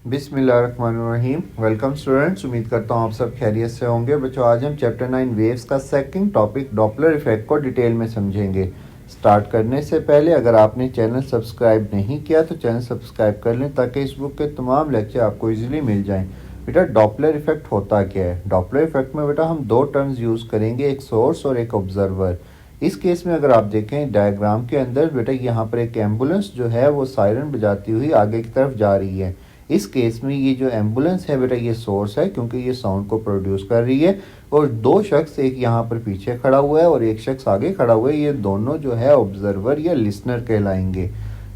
बिस्मिल्लाहिर्रहमानिर्रहीम। Welcome students, उम्मीद करता हूँ आप सब खैरियत से होंगे। बच्चों, आज हम चैप्टर 9 वेव्स का सेकंड टॉपिक डॉपलर इफेक्ट को डिटेल में समझेंगे। स्टार्ट करने से पहले अगर आपने चैनल सब्सक्राइब नहीं किया तो चैनल सब्सक्राइब कर लें ताकि इस बुक के तमाम लेक्चर आपको इजीली मिल जाएं। बेटा, डॉपलर इफेक्ट होता क्या है? डॉपलर इफेक्ट में बेटा हम दो टर्म्स यूज़ करेंगे, एक सोर्स और एक ऑब्जर्वर। इस केस में अगर आप देखें डायग्राम के अंदर, बेटा यहाँ पर एक एम्बुलेंस जो है वो सायरन बजाती हुई आगे की तरफ जा रही है। इस केस में ये जो एम्बुलेंस है बेटा ये सोर्स है क्योंकि ये साउंड को प्रोड्यूस कर रही है, और दो शख्स, एक यहाँ पर पीछे खड़ा हुआ है और एक शख्स आगे खड़ा हुआ है, ये दोनों जो है ऑब्जर्वर या लिसनर कहलाएंगे।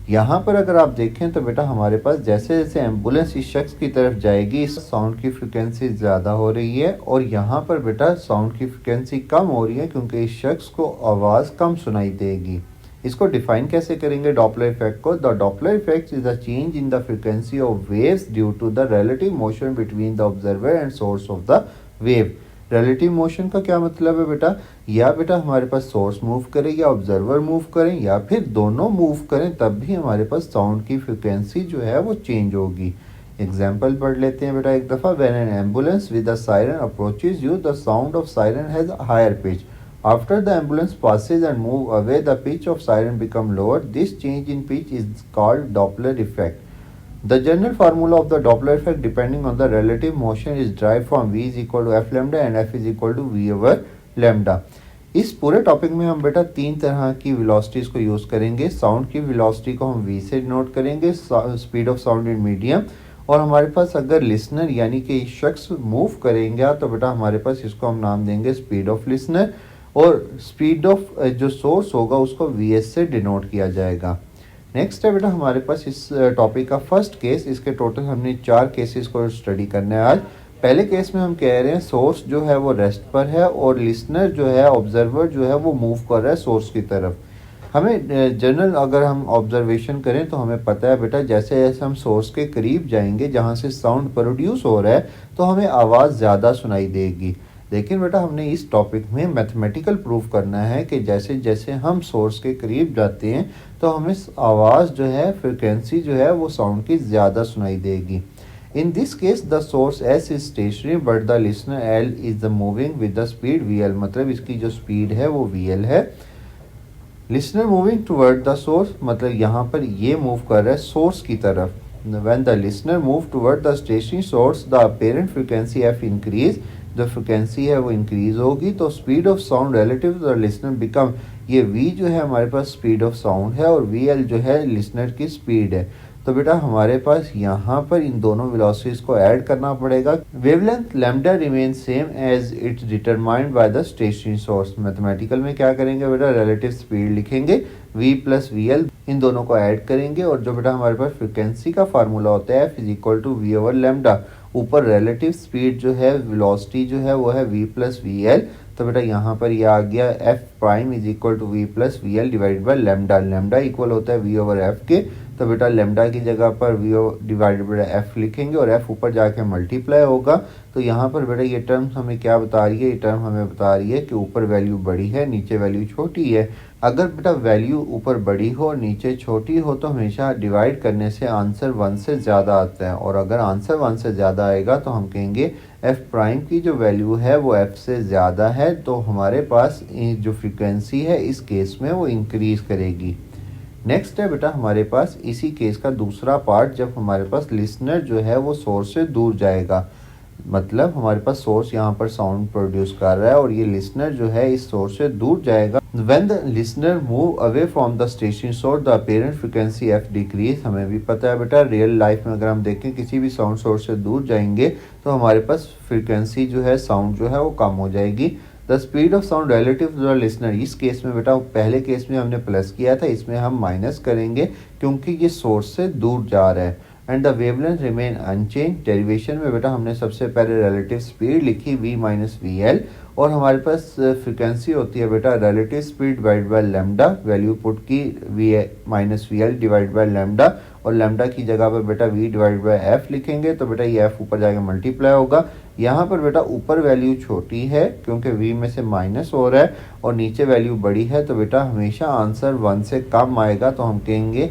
यहाँ पर अगर आप देखें तो बेटा हमारे पास जैसे जैसे एम्बुलेंस इस शख्स की तरफ जाएगी इस साउंड की फ्रिक्वेंसी ज़्यादा हो रही है, और यहाँ पर बेटा साउंड की फ्रिक्वेंसी कम हो रही है क्योंकि इस शख्स को आवाज़ कम सुनाई देगी। इसको डिफाइन कैसे करेंगे डॉपलर इफेक्ट को? The Doppler effect is a change in the frequency of waves due to the relative motion between the observer and source of the wave. Relative motion का क्या मतलब है बेटा? या बेटा हमारे पास सोर्स मूव करे या ऑब्जर्वर मूव करें या फिर दोनों मूव करें तब भी हमारे पास साउंड की फ्रीक्वेंसी जो है वो चेंज होगी। एग्जाम्पल पढ़ लेते हैं बेटा एक दफ़ा। When an ambulance with a siren approaches you the sound of siren has a higher pitch. After the ambulance passes and move away, the pitch of siren become lower. This change in pitch is called Doppler effect. The general formula of the Doppler effect depending on the relative motion is derived from V is equal to F lambda and F is equal to V over lambda. इस पूरे topic में हम बेटा तीन तरह की velocities को use करेंगे। साउंड की वेलोसिटी को हम V से डिनोट करेंगे, speed of sound in medium, और हमारे पास अगर लिसनर यानी कि शख्स मूव करेंगे तो बेटा हमारे पास इसको हम नाम देंगे स्पीड ऑफ लिसनर, और स्पीड ऑफ जो सोर्स होगा उसको Vs से डिनोट किया जाएगा। नेक्स्ट है बेटा हमारे पास इस टॉपिक का फर्स्ट केस। इसके टोटल हमने 4 केसेस को स्टडी करना है आज। पहले केस में हम कह रहे हैं सोर्स जो है वो रेस्ट पर है और लिसनर जो है ऑब्जर्वर जो है वो मूव कर रहा है सोर्स की तरफ। हमें जनरल अगर हम ऑब्जर्वेशन करें तो हमें पता है बेटा जैसे जैसे हम सोर्स के करीब जाएंगे जहाँ से साउंड प्रोड्यूस हो रहा है तो हमें आवाज़ ज़्यादा सुनाई देगी। लेकिन बेटा हमने इस टॉपिक में मैथमेटिकल प्रूफ करना है कि जैसे जैसे हम सोर्स के करीब जाते हैं तो हमें आवाज़ जो है फ्रिक्वेंसी जो है वो साउंड की ज़्यादा सुनाई देगी। In this case the source S is stationary but the listener L is the moving with the speed VL, मतलब इसकी जो स्पीड है वो VL है। Listener moving toward the source, मतलब यहाँ पर ये मूव कर रहा है सोर्स की तरफ। When the listener move toward the stationary source, the apparent frequency F increase, जो फ्रिक्वेंसी है वो इंक्रीज होगी तो speed of sound relative to the listener become, ये V जो है हमारे पास स्पीड ऑफ साउंड है और VL जो है लिसनर की स्पीड है। तो बेटा हमारे पास यहाँ पर इन दोनों वेलोसिटीज को ऐड करना पड़ेगा। Wavelength lambda remain same as it's determined by the stationary source. Mathematical में क्या करेंगे बेटा, रिलेटिव स्पीड लिखेंगे, V प्लस VL इन दोनों को ऐड करेंगे, और जो बेटा हमारे पास फ्रिक्वेंसी का फार्मूला होता है F is equal to V over lambda. ऊपर रिलेटिव स्पीड जो है वेलोसिटी जो है वो है V प्लस VL, तो बेटा यहाँ पर ये आ गया F prime is equal to V plus VL divide by lambda. Lambda equal होता है V ओवर F के, तो बेटा लैम्डा की जगह पर V डिवाइड बाय F लिखेंगे और F ऊपर जाके मल्टीप्लाई होगा। तो यहाँ पर बेटा ये टर्म हमें क्या बता रही है? ये टर्म हमें बता रही है कि ऊपर वैल्यू बड़ी है नीचे वैल्यू छोटी है। अगर बेटा वैल्यू ऊपर बड़ी हो और नीचे छोटी हो तो हमेशा डिवाइड करने से आंसर 1 से ज़्यादा आता है, और अगर आंसर 1 से ज़्यादा आएगा तो हम कहेंगे F प्राइम की जो वैल्यू है वो F से ज़्यादा है, तो हमारे पास जो फ्रीक्वेंसी है इस केस में वो इंक्रीज़ करेगी। नेक्स्ट है बेटा हमारे पास इसी केस का दूसरा पार्ट, जब हमारे पास लिसनर जो है वो सोर्स से दूर जाएगा, मतलब हमारे पास सोर्स यहाँ पर साउंड प्रोड्यूस कर रहा है और ये लिसनर जो है इस सोर्स से दूर जाएगा। When the listener move away from the station source, the apparent frequency F decrease। हमें भी पता है बेटा रियल लाइफ में अगर हम देखें किसी भी साउंड सोर्स से दूर जाएंगे तो हमारे पास फ्रीक्वेंसी जो है साउंड जो है वो कम हो जाएगी। The speed of sound relative to the listener, इस केस में बेटा पहले केस में हमने प्लस किया था, इसमें हम माइनस करेंगे क्योंकि ये सोर्स से दूर जा रहा है। And the wavelength remain unchange. Derivation में बेटा हमने सबसे पहले रिलेटिव स्पीड लिखी V माइनस VL, और हमारे पास फ्रिक्वेंसी होती है बेटा relative speed divide by lambda. Value put की V minus VL divide by lambda, और लैम्डा की जगह पर बेटा V डिवाइड बाय F लिखेंगे तो बेटा ये F ऊपर जाके मल्टीप्लाई होगा। यहाँ पर बेटा ऊपर वैल्यू छोटी है क्योंकि V में से माइनस हो रहा है और नीचे वैल्यू बड़ी है, तो बेटा हमेशा आंसर 1 से कम आएगा, तो हम कहेंगे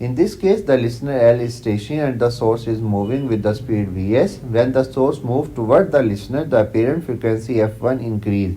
In this case, the listener L is stationary and the source is moving with the speed Vs. When the source moves toward the listener, the apparent frequency F1 increase.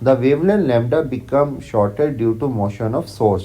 The wavelength lambda become shorter due to motion of source.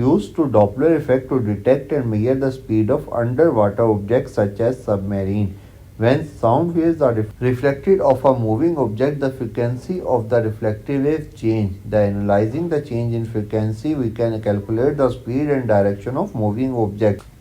used to Doppler effect to detect and measure the speed of underwater objects such as submarine. When sound waves are reflected off a moving object, the frequency of the reflected wave change. By analyzing the change in frequency, we can calculate the speed and direction of moving object.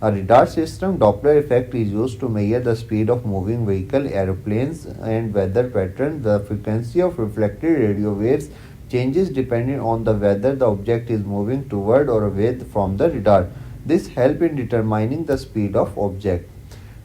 A radar system Doppler effect is used to measure the speed of moving vehicle, aeroplanes and weather patterns. The frequency of reflected radio waves changes depending on the whether the object is moving toward or away from the radar. This help in determining the speed of object.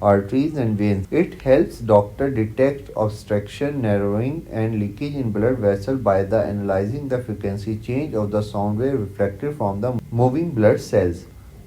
arteries and veins. It helps doctor detect obstruction, narrowing and leakage in blood vessel by the analyzing the frequency change of the sound wave reflected from the moving blood cells.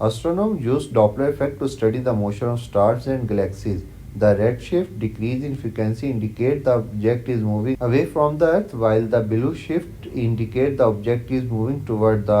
Astronomers use Doppler effect to study the motion of stars and galaxies. The redshift decrease in frequency indicate the object is moving away from the earth, while the blue shift indicate the object is moving toward the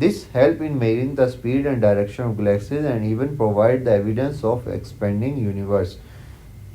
This help in measuring the speed and direction of galaxies and even provide the evidence of expanding universe.